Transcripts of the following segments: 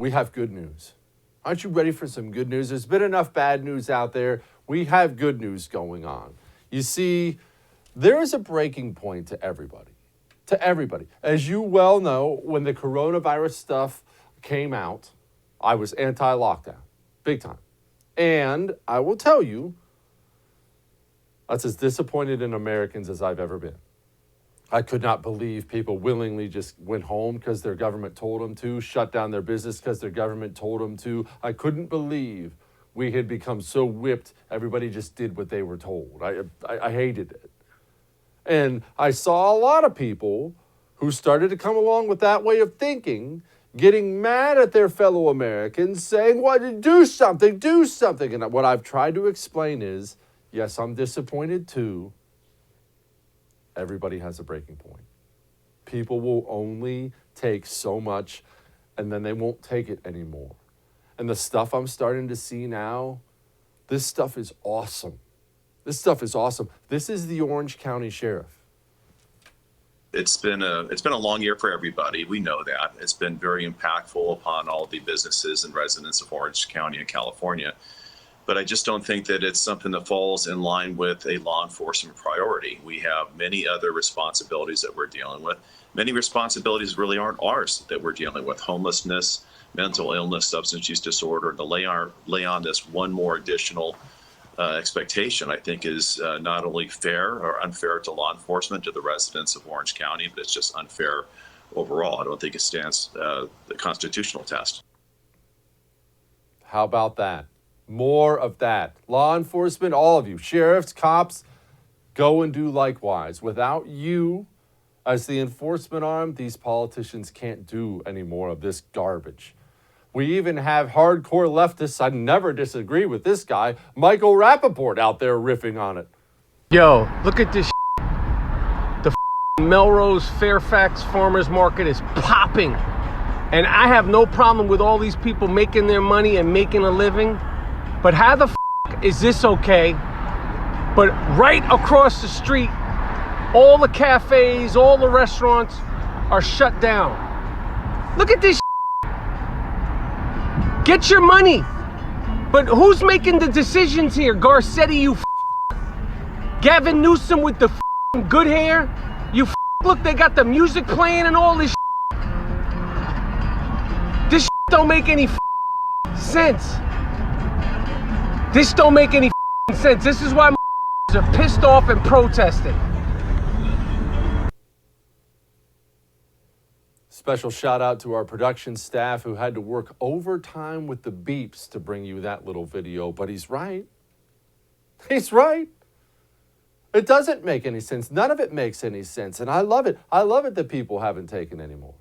we have good news. Aren't you ready for some good news? There's been enough bad news out there. We have good news going on. You see, there is a breaking point to everybody. To everybody. As you well know, when the coronavirus stuff came out, I was anti-lockdown, big time. And I will tell you, that's as disappointed in Americans as I've ever been. I could not believe people willingly just went home because their government told them to, shut down their business because their government told them to. I couldn't believe we had become so whipped, everybody just did what they were told. I hated it. And I saw a lot of people who started to come along with that way of thinking, getting mad at their fellow Americans, saying, well, do something, do something. And what I've tried to explain is, yes, I'm disappointed too. Everybody has a breaking point. People will only take so much and then they won't take it anymore. And the stuff I'm starting to see now, this stuff is awesome. This stuff is awesome. This is the Orange County Sheriff. It's been a long year for everybody. We know that. It's been very impactful upon all the businesses and residents of Orange County and California. But I just don't think that it's something that falls in line with a law enforcement priority. We have many other responsibilities that we're dealing with. Many responsibilities really aren't ours that we're dealing with. Homelessness, mental illness, substance use disorder. To lay on this one more additional expectation, I think, is not only fair or unfair to law enforcement, to the residents of Orange County, but it's just unfair overall. I don't think it stands the constitutional test. How about that? More of that. Law enforcement, all of you, sheriffs, cops, go and do likewise. Without you as the enforcement arm, these politicians can't do any more of this garbage. We even have hardcore leftists, I never disagree with this guy, Michael Rappaport, out there riffing on it. Yo, look at this. The Melrose Fairfax Farmers Market is popping. And I have no problem with all these people making their money and making a living. But how the is this okay? But right across the street, all the cafes, all the restaurants are shut down. Look at this. Get your money. But who's making the decisions here? Garcetti, you Gavin Newsom with the good hair? You look, they got the music playing and all this. This don't make any sense. This don't make any sense. This is why are pissed off and protesting. Special shout out to our production staff who had to work overtime with the beeps to bring you that little video, but he's right. He's right. It doesn't make any sense. None of it makes any sense, and I love it. I love it that people haven't taken anymore.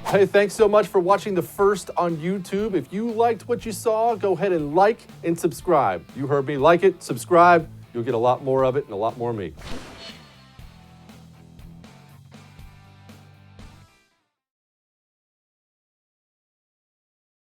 Hey, thanks so much for watching the first on YouTube. If you liked what you saw, go ahead and like and subscribe. You heard me. Like it, subscribe. You'll get a lot more of it and a lot more of me.